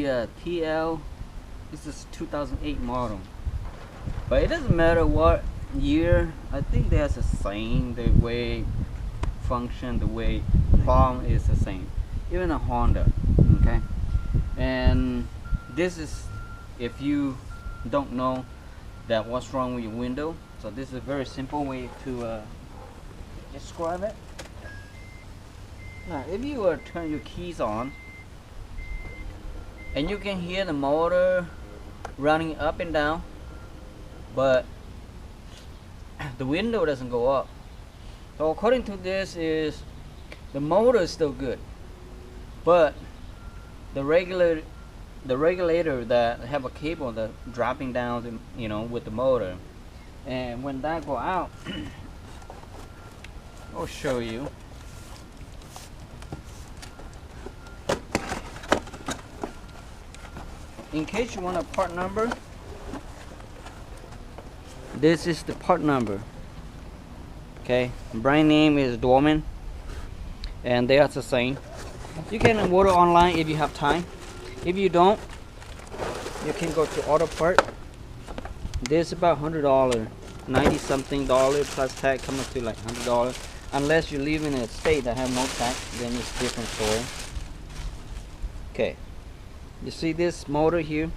the TL. This is 2008 model, but it doesn't matter what year. I think that's the same. The way function, the way problem is the same. Even a Honda. Okay, and this is if you don't know that what's wrong with your window. So this is a very simple way to describe it. Now, if you were to turn your keys on, and you can hear the motor running up and down, but the window doesn't go up. So according to this, is the motor is still good, but the regulator that have a cable that dropping down the, with the motor, and when that go out, I'll show you. In case you want a part number, this is the part number. Okay, brand name is Dorman, and they are the same. You can order online if you have time. If you don't, you can go to Auto Part. This is about $100, 90 something dollar plus tax, coming to like $100. Unless you live in a state that have no tax, then it's different story. Okay, you see this motor here,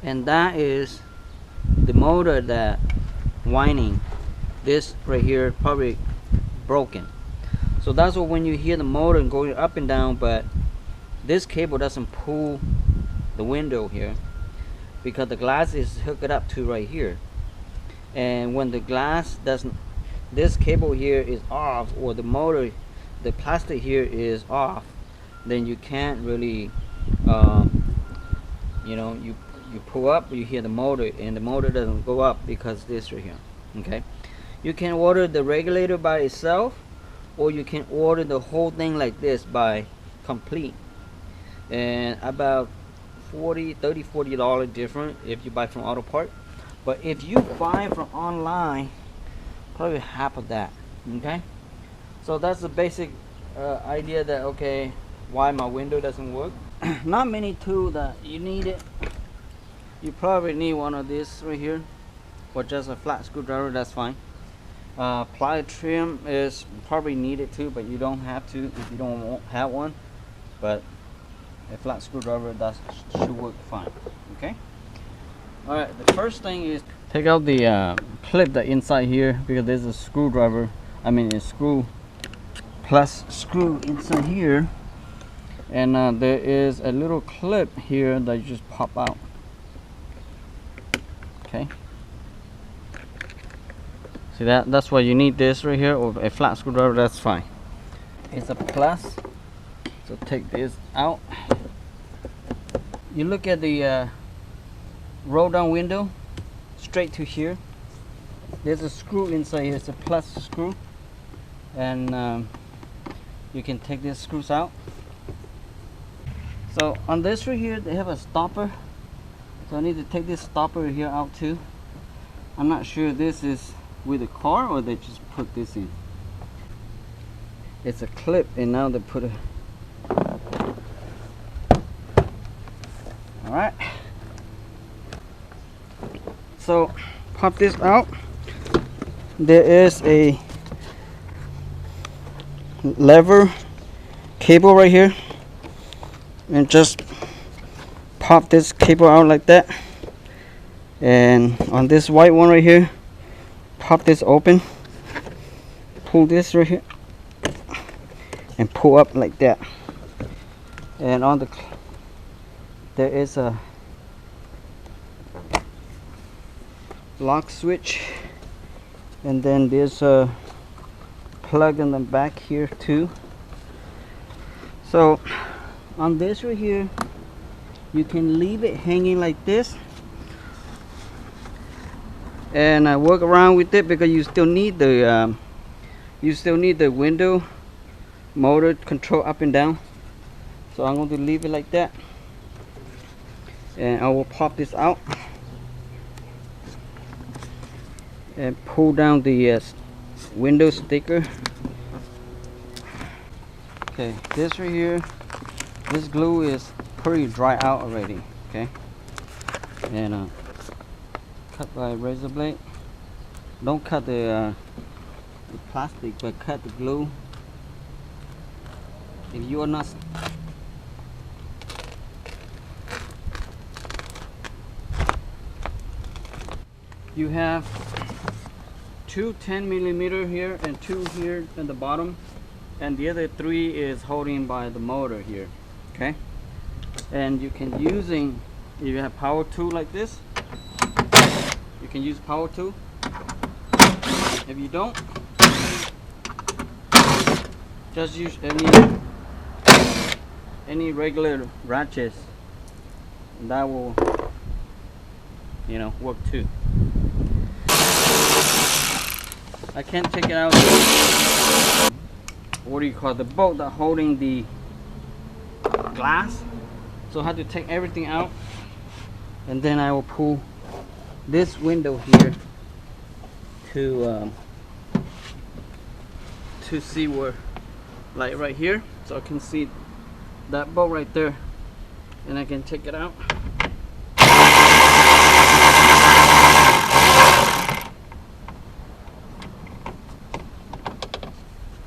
and that is the motor that whining. This right here probably broken. So that's what when you hear the motor going up and down, but this cable doesn't pull the window here because the glass is hooked up to right here. And when the glass doesn't, this cable here is off, or the motor, the plastic here is off, then you can't really, you pull up, you hear the motor, and the motor doesn't go up because this right here. Okay, you can order the regulator by itself, or you can order the whole thing like this by complete, and about $40 different if you buy from Auto Part. But if you buy from online, probably half of that. Okay, so that's the basic idea that, okay, why my window doesn't work. Not many tools that you need it. You probably need one of these right here, or just a flat screwdriver, that's fine. Ply trim is probably needed too, but you don't have to if you don't have one. But a flat screwdriver, that should work fine. Okay. All right. The first thing is take out the clip that inside here, because there's a screwdriver. I mean, a screw plus screw inside here, and there is a little clip here that you just pop out. Okay. See that? That's why you need this right here, or a flat screwdriver. That's fine. It's a plus. So take this out. You look at the roll down window straight to here. There's a screw inside here. It's a plus screw, and you can take these screws out. So on this right here, they have a stopper. So I need to take this stopper here out too. I'm not sure this is with the car or they just put this in. It's a clip, and now they put a. All right. So pop this out. There is a lever cable right here, and just pop this cable out like that. And on this white one right here, pop this open, pull this right here, and pull up like that. And on the there is a lock switch, and then there's a plug in the back here too. So on this right here, you can leave it hanging like this, and I work around with it because you still need the window motor control up and down. So I'm going to leave it like that, and I will pop this out and pull down the window sticker. Okay, this right here, this glue is pretty dry out already. Okay, and cut by a razor blade. Don't cut the plastic, but cut the glue. If you are not you have two 10mm here and two here at the bottom, and the other 3 is holding by the motor here. Okay, and you can using, if you have power tool like this, you can use power tool. If you don't, just use any regular ratchets, and that will, you know, work too. I can't take it out. What do you call it? The bolt that holding the glass. So I have to take everything out, and then I will pull this window here to see where, like right here, so I can see that bolt right there, and I can take it out.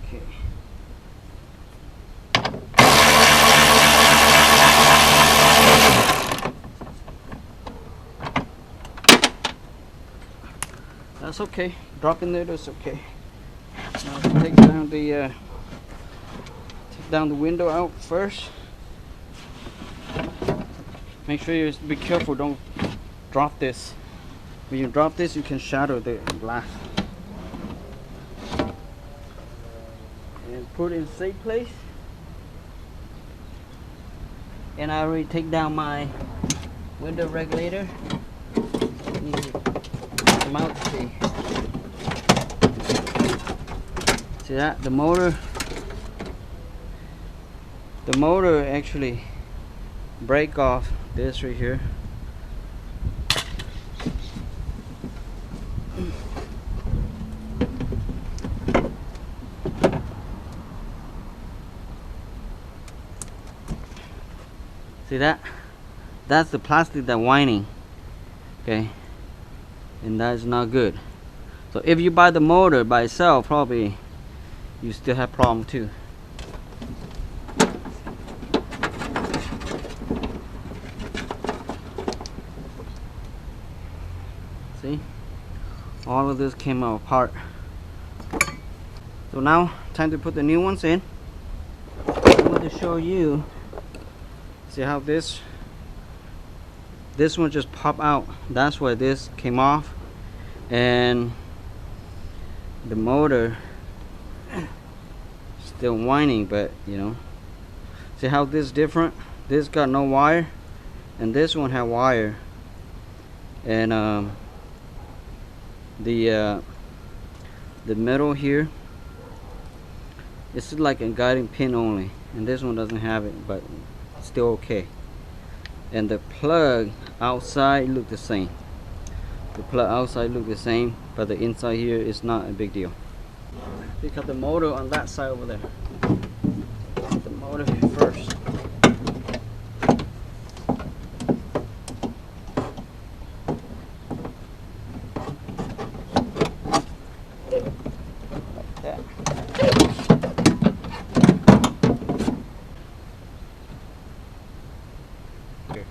Okay. That's okay. Dropping there, that's okay. Now take down the window out first. Make sure you be careful, don't drop this. When you drop this, you can shatter the glass. And put it in safe place. And I already take down my window regulator. Need to come out to see. See that? The motor actually break off this right here. See that? That's the plastic that's whining. Okay, and that is not good. So if you buy the motor by itself, probably you still have problem too. See, all of this came out apart. So now time to put the new ones in. I want to show you. See how this one just popped out. That's why this came off, and the motor still whining, but you know, see how this is different? This got no wire, and this one had wire, and the metal here, it's like a guiding pin only, and this one doesn't have it, but still okay. And the plug outside look the same. The plug outside look the same, but the inside here is not a big deal. Pick up the motor on that side over there. Put the motor here first. Like that. Here.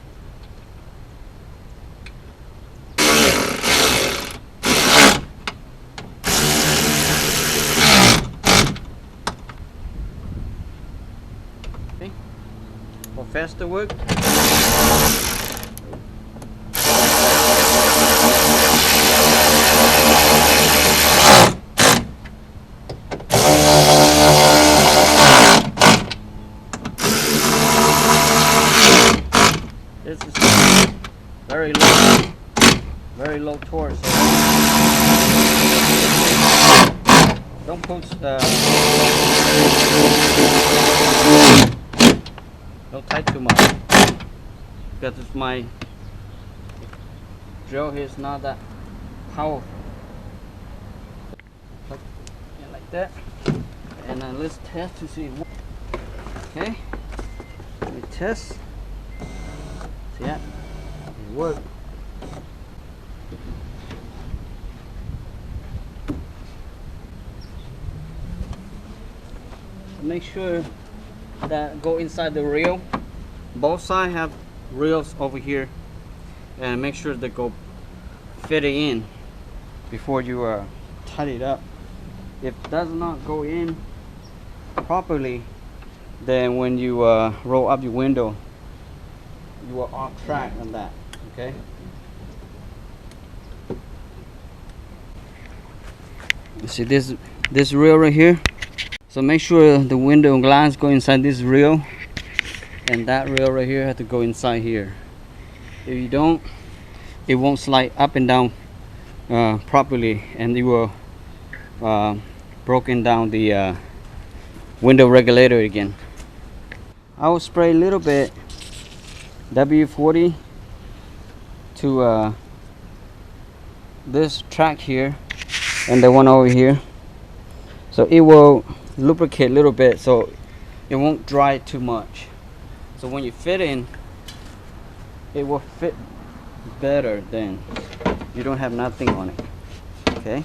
Okay. For faster work. This is very low torque. So don't push don't tight too much, because it's my drill here is not that powerful. Like that, and then let's test to see. Okay, let me test. See that? It worked. Make sure that go inside the reel. Both sides have reels over here, and make sure they go fit it in before you tighten it up. If it does not go in properly, then when you roll up your window, you are off track on that. Okay. You see this reel right here? So make sure the window glass go inside this reel, and that reel right here has to go inside here. If you don't, it won't slide up and down properly, and you will broken down the window regulator again. I will spray a little bit W40 to this track here and the one over here, so it will lubricate a little bit, so it won't dry too much. So when you fit in, it will fit better than you don't have nothing on it. Okay.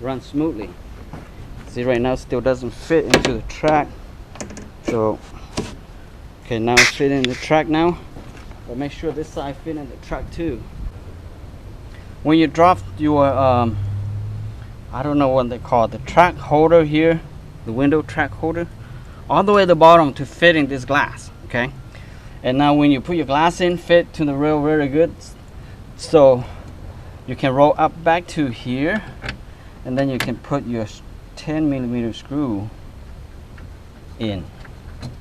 Run smoothly. See, right now still doesn't fit into the track. So okay, now it's fit in the track now, but make sure this side fit in the track too. When you drop your I don't know what they call it, the track holder here, the window track holder, all the way to the bottom to fit in this glass. Okay, and now when you put your glass in, fit to the rail very good, so you can roll up back to here, and then you can put your 10mm screw in.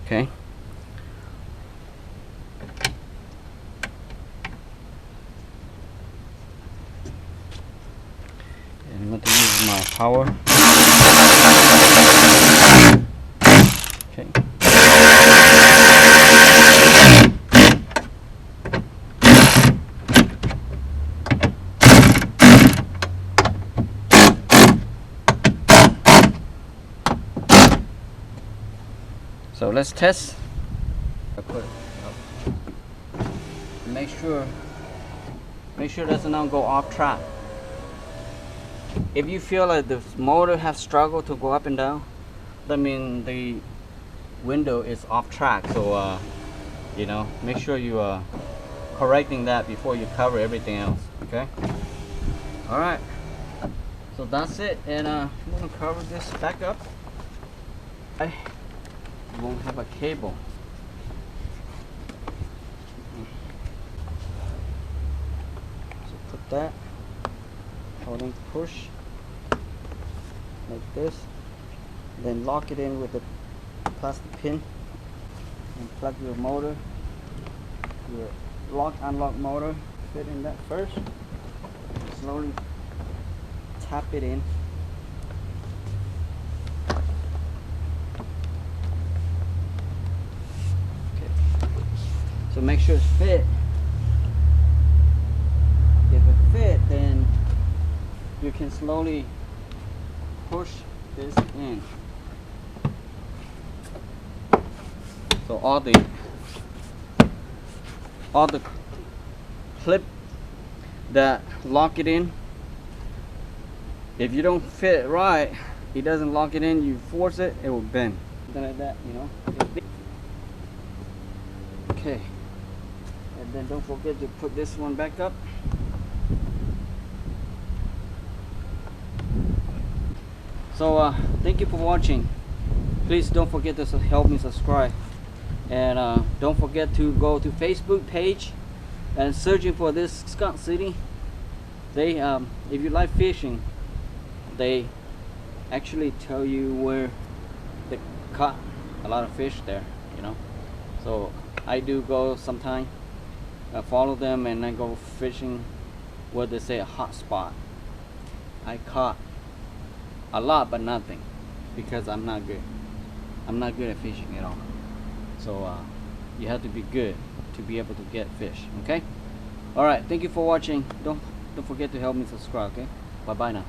Okay. I'm going to use my power. Okay. So let's test. I put it up. Make sure it does not go off track. If you feel like the motor has struggled to go up and down, that means the window is off track. So you know, make sure you are correcting that before you cover everything else. Okay. All right. So that's it, and I'm gonna cover this back up. I won't have a cable. So put that. Hold and push like this, then lock it in with the plastic pin and plug your motor, your lock unlock motor, fit in that first, slowly tap it in. Okay, so make sure it's fit. If it fit, then you can slowly push this in. So all the clip that lock it in, if you don't fit it right, it doesn't lock it in, you force it, it will bend. Something like that, you know. Okay, and then don't forget to put this one back up. So thank you for watching. Please don't forget to help me subscribe, and don't forget to go to Facebook page and searching for this Skunk City. They if you like fishing, they actually tell you where they caught a lot of fish there, you know. So I do go sometime, follow them, and I go fishing where they say a hot spot. I caught a lot, but nothing, because I'm not good at fishing at all. So you have to be good to be able to get fish. Okay. All right, thank you for watching. Don't forget to help me subscribe. Okay, bye bye now.